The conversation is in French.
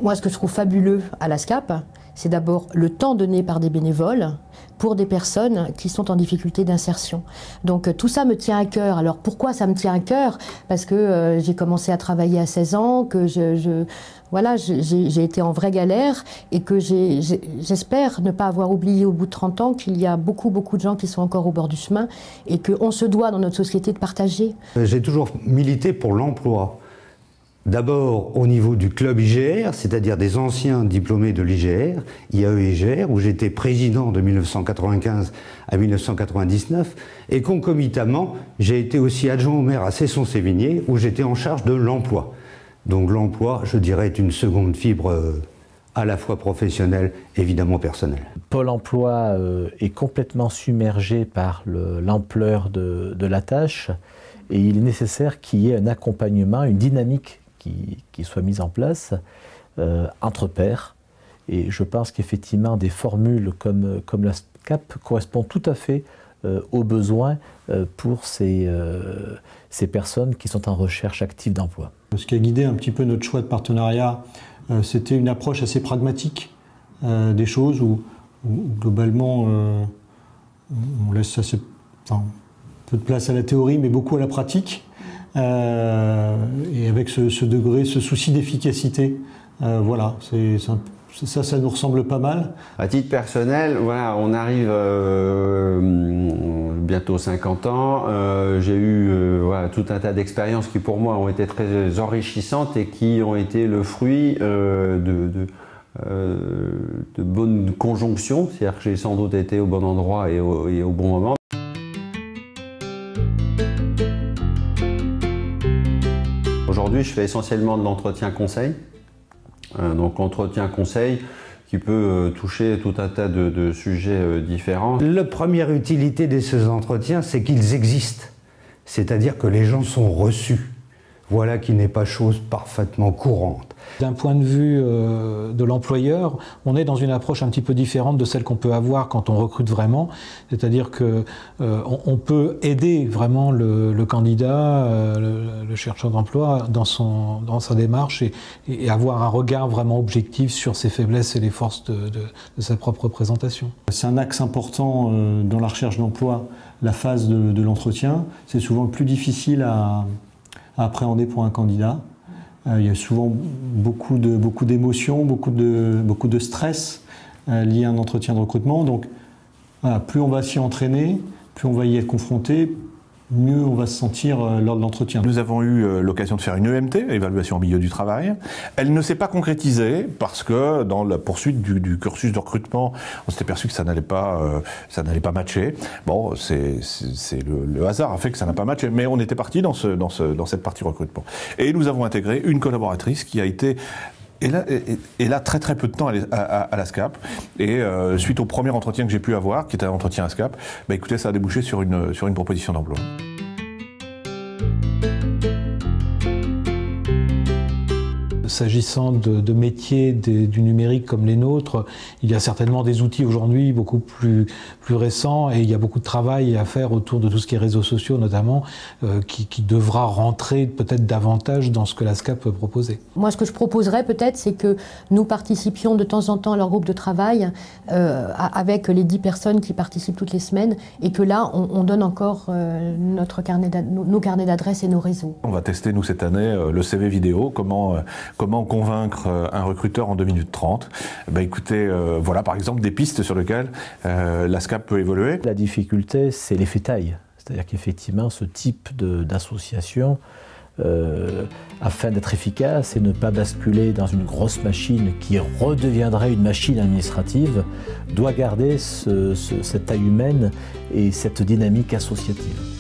Moi, ce que je trouve fabuleux à l'ASCAP, c'est d'abord le temps donné par des bénévoles pour des personnes qui sont en difficulté d'insertion. Donc tout ça me tient à cœur. Alors pourquoi ça me tient à cœur? Parce que j'ai commencé à travailler à 16 ans, que voilà, j'ai été en vraie galère et que j'espère ne pas avoir oublié au bout de 30 ans qu'il y a beaucoup de gens qui sont encore au bord du chemin et qu'on se doit dans notre société de partager. J'ai toujours milité pour l'emploi. D'abord au niveau du club IGR, c'est-à-dire des anciens diplômés de l'IGR, IAE-IGR, où j'étais président de 1995 à 1999, et concomitamment, j'ai été aussi adjoint au maire à Cesson-Sévigné, où j'étais en charge de l'emploi. Donc l'emploi, je dirais, est une seconde fibre à la fois professionnelle, évidemment personnelle. Pôle emploi est complètement submergé par l'ampleur de la tâche, et il est nécessaire qu'il y ait un accompagnement, une dynamique qui soit mise en place entre pairs. Et je pense qu'effectivement des formules comme la SCAP correspondent tout à fait aux besoins pour ces personnes qui sont en recherche active d'emploi. Ce qui a guidé un petit peu notre choix de partenariat, c'était une approche assez pragmatique des choses où globalement on laisse assez, peu de place à la théorie mais beaucoup à la pratique. Et avec ce degré, ce souci d'efficacité, voilà, ça nous ressemble pas mal. À titre personnel, voilà, on arrive bientôt 50 ans, j'ai eu voilà, tout un tas d'expériences qui pour moi ont été très enrichissantes et qui ont été le fruit de bonnes conjonctions, c'est-à-dire que j'ai sans doute été au bon endroit et au bon moment. Aujourd'hui, je fais essentiellement de l'entretien conseil. Donc l'entretien conseil qui peut toucher tout un tas de sujets différents. La première utilité de ces entretiens, c'est qu'ils existent. C'est-à-dire que les gens sont reçus. Voilà qui n'est pas chose parfaitement courante. D'un point de vue de l'employeur, on est dans une approche un petit peu différente de celle qu'on peut avoir quand on recrute vraiment. C'est-à-dire qu'on peut aider vraiment le candidat, le chercheur d'emploi dans sa démarche et avoir un regard vraiment objectif sur ses faiblesses et les forces de sa propre présentation. C'est un axe important dans la recherche d'emploi, la phase de l'entretien. C'est souvent le plus difficile à appréhender pour un candidat. Il y a souvent beaucoup d'émotions, beaucoup de stress lié à un entretien de recrutement. Donc, voilà, plus on va s'y entraîner, plus on va y être confronté, mieux on va se sentir lors de l'entretien. Nous avons eu l'occasion de faire une EMT, évaluation en milieu du travail. Elle ne s'est pas concrétisée parce que dans la poursuite du cursus de recrutement, on s'était perçu que ça n'allait pas matcher. Bon, c'est le hasard a fait que ça n'a pas matché, mais on était parti dans cette partie recrutement. Et nous avons intégré une collaboratrice qui a été et là, très peu de temps à la SCAP. Et suite au premier entretien que j'ai pu avoir, qui était un entretien à SCAP, bah, écoutez, ça a débouché sur une proposition d'emploi. S'agissant de métiers du numérique comme les nôtres, il y a certainement des outils aujourd'hui beaucoup plus récents et il y a beaucoup de travail à faire autour de tout ce qui est réseaux sociaux notamment, qui devra rentrer peut-être davantage dans ce que la SCAP peut proposer. Moi, ce que je proposerais peut-être, c'est que nous participions de temps en temps à leur groupe de travail avec les 10 personnes qui participent toutes les semaines et que là, on donne encore nos carnets d'adresses et nos réseaux. On va tester, nous, cette année, le CV vidéo, comment convaincre un recruteur en 2 minutes 30. Ben, écoutez, voilà par exemple des pistes sur lesquelles la SCAP peut évoluer. La difficulté, c'est l'effet taille. C'est-à-dire qu'effectivement, ce type d'association, afin d'être efficace et ne pas basculer dans une grosse machine qui redeviendrait une machine administrative, doit garder cette taille humaine et cette dynamique associative.